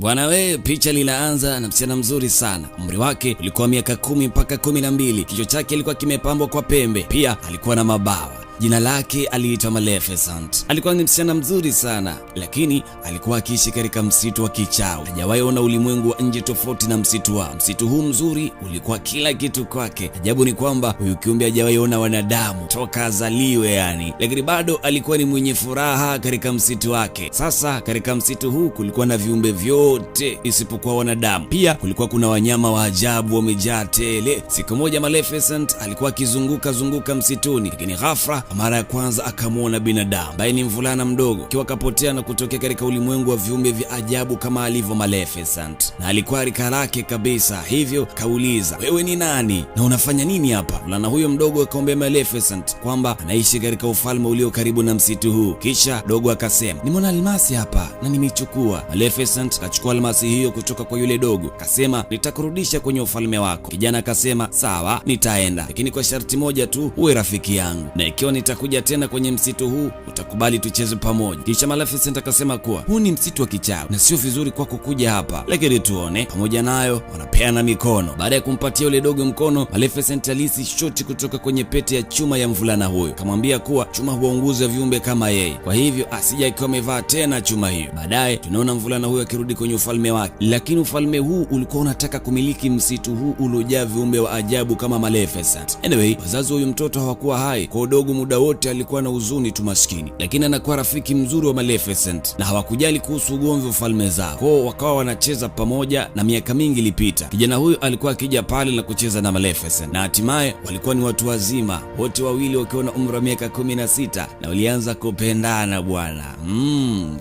Bwana we, picha linaanza na msichana mzuri sana. Umri wake ulikuwa miaka 10 mpaka 12. Kichwa chake kilikuwa kimepambwa kwa pembe, pia alikuwa na mabawa. Jina lake aliitwa Maleficent. Alikuwa ni msichana mzuri sana, lakini alikuwa akiishi katika msitu wa kichawi. Hajawahi ona ulimwengu wa nje tofauti na msitu wao. Msitu huu mzuri ulikuwa kila kitu kwake. Ajabu ni kwamba huyu kiumbe hajawahi ona wanadamu toka azaliwe yani, lakini bado alikuwa ni mwenye furaha katika msitu wake. Sasa katika msitu huu kulikuwa na viumbe vyote isipokuwa wanadamu. Pia kulikuwa kuna wanyama wa ajabu wamejaa tele. Siku moja Maleficent alikuwa akizunguka msituni, lakini ghafla mara ya kwanza akamwona binadamu ambaye ni mvulana mdogo akiwa kapotea na kutokea katika ulimwengu wa viumbe vya ajabu kama alivyo Maleficent, na alikuwa rika lake kabisa. Hivyo kauliza, wewe ni nani na unafanya nini hapa? Mvulana huyo mdogo akaambia Maleficent kwamba anaishi katika ufalme ulio karibu na msitu huu. Kisha dogo akasema, nimeona almasi hapa na nimechukua. Maleficent akachukua almasi hiyo kutoka kwa yule dogo, akasema nitakurudisha kwenye ufalme wako. Kijana akasema sawa, nitaenda, lakini kwa sharti moja tu, uwe rafiki yangu, na ikiwa nitakuja tena kwenye msitu huu utakubali tucheze pamoja. Kisha Maleficent akasema kuwa huu ni msitu wa kichawi na sio vizuri kwako kuja hapa, lakini tuone. Pamoja nayo wanapeana mikono. Baada ya kumpatia yule dogo mkono, Maleficent alisi shoti kutoka kwenye pete ya chuma ya mvulana huyo, akamwambia kuwa chuma huwaunguza viumbe kama yeye, kwa hivyo asija akiwa amevaa tena chuma hiyo. Baadaye tunaona mvulana huyo akirudi kwenye ufalme wake, lakini ufalme huu ulikuwa unataka kumiliki msitu huu uliojaa viumbe wa ajabu kama Maleficent. Anyway, wazazi huyu mtoto hawakuwa hai kwa udogo, muda wote alikuwa na huzuni tu maskini, lakini anakuwa rafiki mzuri wa Maleficent na hawakujali kuhusu ugomvi wa ufalme zao. Kwao wakawa wanacheza pamoja na miaka mingi ilipita. Kijana huyu alikuwa akija pale na kucheza na Maleficent, na hatimaye walikuwa ni watu wazima wote wawili wakiwa na umri wa miaka 16 na walianza kupendana bwana.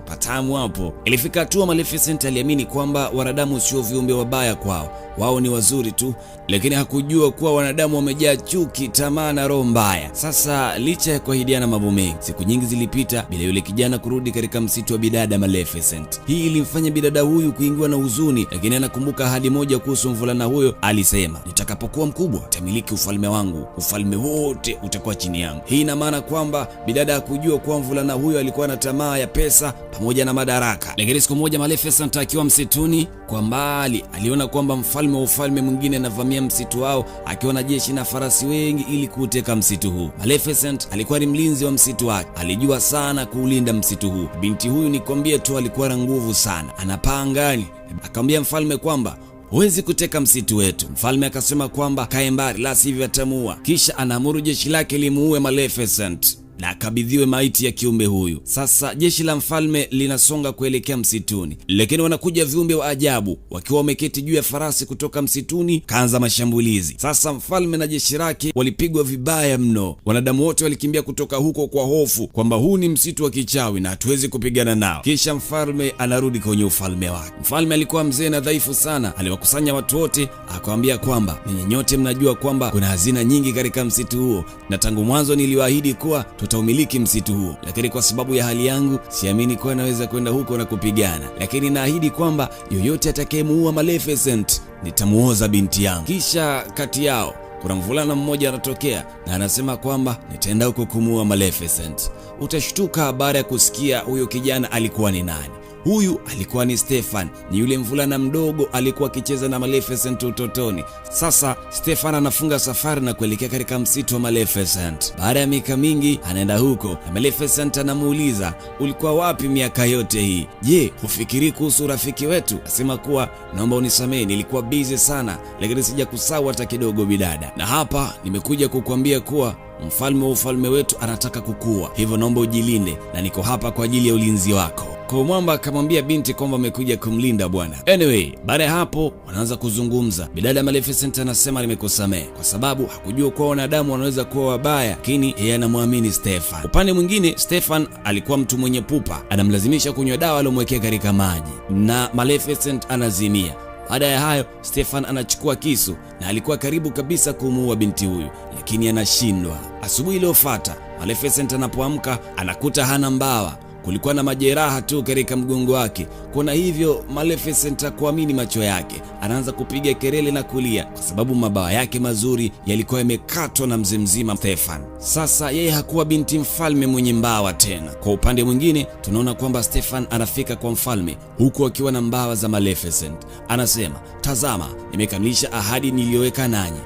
Patamu hapo. Ilifika hatua Maleficent aliamini kwamba wanadamu sio viumbe wabaya kwao, wao ni wazuri tu, lakini hakujua kuwa wanadamu wamejaa chuki, tamaa na roho mbaya. Sasa licha ya kuahidiana mambo mengi, siku nyingi zilipita bila yule kijana kurudi katika msitu wa bidada Maleficent. Hii ilimfanya bidada huyu kuingiwa na huzuni, lakini anakumbuka ahadi moja kuhusu mvulana huyo. Alisema, nitakapokuwa mkubwa nitamiliki ufalme wangu, ufalme wote utakuwa chini yangu. Hii ina maana kwamba bidada hakujua kuwa mvulana huyo alikuwa na tamaa ya pesa pamoja na madaraka. Lakini siku moja Maleficent akiwa msituni, kwa mbali aliona kwamba mfalme wa ufalme mwingine anavamia msitu wao akiwa na jeshi na farasi wengi ili kuuteka msitu huu. Maleficent alikuwa ni mlinzi wa msitu wake, alijua sana kuulinda msitu huu. Binti huyu nikwambie tu alikuwa na nguvu sana, anapaa angani. Akamwambia mfalme kwamba huwezi kuteka msitu wetu. Mfalme akasema kwamba kae mbali, la sivyo atamuua. Kisha anaamuru jeshi lake limuue Maleficent na akabidhiwe maiti ya kiumbe huyu. Sasa jeshi la mfalme linasonga kuelekea msituni, lakini wanakuja viumbe wa ajabu wakiwa wameketi juu ya farasi kutoka msituni, kaanza mashambulizi. Sasa mfalme na jeshi lake walipigwa vibaya mno. Wanadamu wote walikimbia kutoka huko kwa hofu kwamba huu ni msitu wa kichawi na hatuwezi kupigana nao. Kisha mfalme anarudi kwenye ufalme wake. Mfalme alikuwa mzee na dhaifu sana, aliwakusanya watu wote akawaambia kwamba ninyi nyote mnajua kwamba kuna hazina nyingi katika msitu huo, na tangu mwanzo niliwaahidi kuwa utaumiliki msitu huo, lakini kwa sababu ya hali yangu siamini kuwa naweza kwenda huko na kupigana, lakini naahidi kwamba yoyote atakayemuua Maleficent nitamuoza binti yangu. Kisha kati yao kuna mvulana mmoja anatokea na anasema kwamba nitaenda huko kumuua Maleficent. Utashtuka baada ya kusikia huyo kijana alikuwa ni nani. Huyu alikuwa ni Stefan, ni yule mvulana mdogo alikuwa akicheza na Maleficent utotoni. Sasa Stefan anafunga safari na kuelekea katika msitu wa Maleficent. Baada ya miaka mingi anaenda huko na Maleficent anamuuliza, ulikuwa wapi miaka yote hii? Je, hufikiri kuhusu rafiki wetu? Asema kuwa naomba unisamehe, nilikuwa busy sana, lakini sijakusahau hata kidogo bidada. Na hapa nimekuja kukuambia kuwa mfalme wa ufalme wetu anataka kukua, hivyo naomba ujilinde na niko hapa kwa ajili ya ulinzi wako. Kwa mwamba akamwambia binti kwamba amekuja kumlinda bwana. Anyway, baada ya hapo wanaanza kuzungumza. Bidada Maleficent anasema nimekusamehe kwa sababu hakujua kuwa wanadamu wanaweza kuwa wabaya, lakini yeye anamwamini Stefan. Upande mwingine, Stefan alikuwa mtu mwenye pupa, anamlazimisha kunywa dawa aliyomwekea katika maji na Maleficent anazimia. Baada ya hayo, Stefan anachukua kisu na alikuwa karibu kabisa kumuua binti huyu, lakini anashindwa. Asubuhi iliyofuata Maleficent anapoamka anakuta hana mbawa. kulikuwa na majeraha tu katika mgongo wake. Kuna hivyo Maleficent hakuamini macho yake, anaanza kupiga kelele na kulia kwa sababu mabawa yake mazuri yalikuwa yamekatwa na mzee mzima Stefan. Sasa yeye hakuwa binti mfalme mwenye mbawa tena. Kwa upande mwingine tunaona kwamba Stefan anafika kwa mfalme huku akiwa na mbawa za Maleficent. Anasema, tazama, nimekamilisha ahadi niliyoweka nanyi.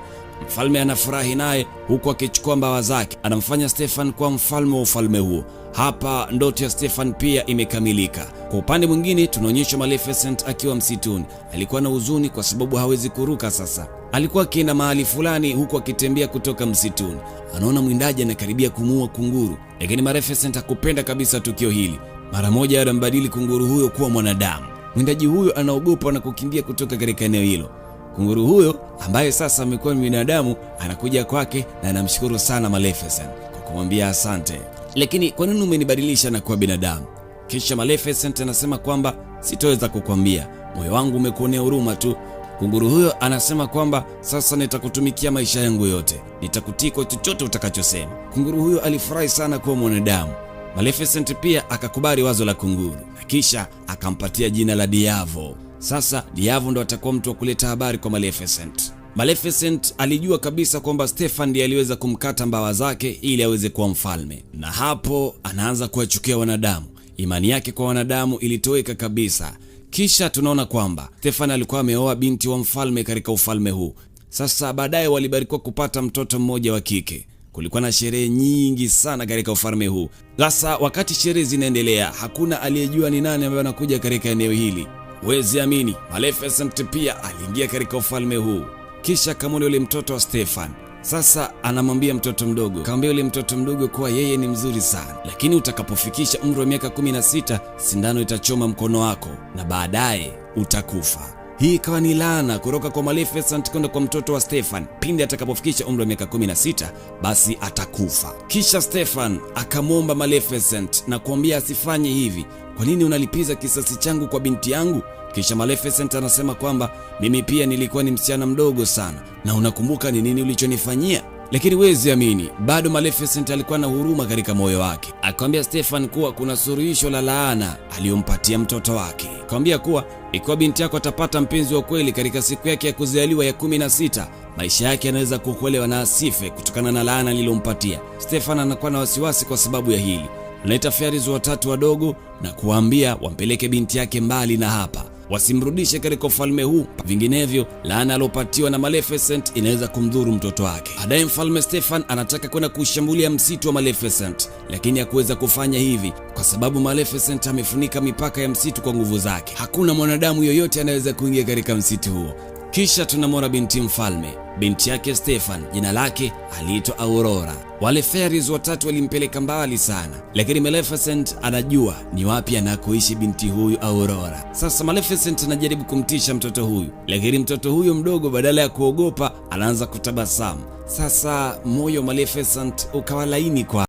Mfalme anafurahi naye huku akichukua mbawa zake, anamfanya Stefan kuwa mfalme wa ufalme huo. Hapa ndoto ya Stefan pia imekamilika. Kwa upande mwingine tunaonyeshwa Maleficent akiwa msituni. Alikuwa na huzuni kwa sababu hawezi kuruka sasa. Alikuwa akienda mahali fulani huku akitembea kutoka msituni. Anaona mwindaji anakaribia kumuua kunguru, lakini Maleficent hakupenda kabisa tukio hili. Mara moja anambadili kunguru huyo kuwa mwanadamu. Mwindaji huyo anaogopa na kukimbia kutoka katika eneo hilo. Kunguru huyo ambaye sasa amekuwa binadamu anakuja kwake na anamshukuru sana Maleficent kwa kumwambia asante. Lakini kwa nini umenibadilisha na kuwa binadamu? Kisha Maleficent anasema kwamba sitoweza kukwambia, moyo wangu umekuonea huruma tu. Kunguru huyo anasema kwamba sasa nitakutumikia maisha yangu yote, nitakutii kwa chochote utakachosema. Kunguru huyo alifurahi sana kuwa mwanadamu. Maleficent pia akakubali wazo la kunguru na kisha akampatia jina la Diavo. Sasa Diavo ndo atakuwa mtu wa kuleta habari kwa Maleficent. Maleficent alijua kabisa kwamba Stefan ndiye aliweza kumkata mbawa zake ili aweze kuwa mfalme, na hapo anaanza kuwachukia wanadamu. Imani yake kwa wanadamu ilitoweka kabisa. Kisha tunaona kwamba Stefan alikuwa ameoa binti wa mfalme katika ufalme huu. Sasa baadaye walibarikiwa kupata mtoto mmoja wa kike. Kulikuwa na sherehe nyingi sana katika ufalme huu. Sasa wakati sherehe zinaendelea, hakuna aliyejua ni nani ambaye anakuja katika eneo hili. Wezi amini, Maleficent pia aliingia katika ufalme huu. Kisha akamwona yule mtoto wa Stefan. Sasa anamwambia mtoto mdogo, kaambia yule mtoto mdogo kuwa yeye ni mzuri sana, lakini utakapofikisha umri wa miaka 16 sindano itachoma mkono wako na baadaye utakufa. Hii ikawa ni laana kutoka kwa Maleficent kwenda kwa mtoto wa Stefan. Pindi atakapofikisha umri wa miaka 16 basi atakufa. Kisha Stefan akamwomba Maleficent na kuambia asifanye hivi. Kwa nini unalipiza kisasi changu kwa binti yangu? Kisha Maleficent anasema kwamba mimi pia nilikuwa ni msichana mdogo sana, na unakumbuka ni nini ulichonifanyia? Lakini wezi amini, bado Maleficent alikuwa na huruma katika moyo wake. Akamwambia Stefan kuwa kuna suluhisho la laana aliyompatia mtoto wake. Akamwambia kuwa ikiwa binti yako atapata mpenzi wa kweli katika siku yake ya kuzaliwa ya 16, maisha yake yanaweza kuokolewa na asife kutokana na laana alilompatia. Stefan anakuwa na wasiwasi kwa sababu ya hili. Anaita fairies watatu wadogo na kuwaambia wampeleke binti yake mbali na hapa, wasimrudishe katika ufalme huu, vinginevyo laana alopatiwa na Maleficent inaweza kumdhuru mtoto wake. Baadaye mfalme Stefan anataka kwenda kushambulia msitu wa Maleficent, lakini hakuweza kufanya hivi kwa sababu Maleficent amefunika mipaka ya msitu kwa nguvu zake. Hakuna mwanadamu yoyote anaweza kuingia katika msitu huo. Kisha tunamwona binti mfalme, binti yake Stefan, jina lake aliitwa Aurora. Wale fairies watatu walimpeleka mbali sana, lakini Maleficent anajua ni wapi anakoishi binti huyu Aurora. Sasa Maleficent anajaribu kumtisha mtoto huyu, lakini mtoto huyo mdogo badala ya kuogopa anaanza kutabasamu. Sasa moyo Maleficent ukawa laini kwa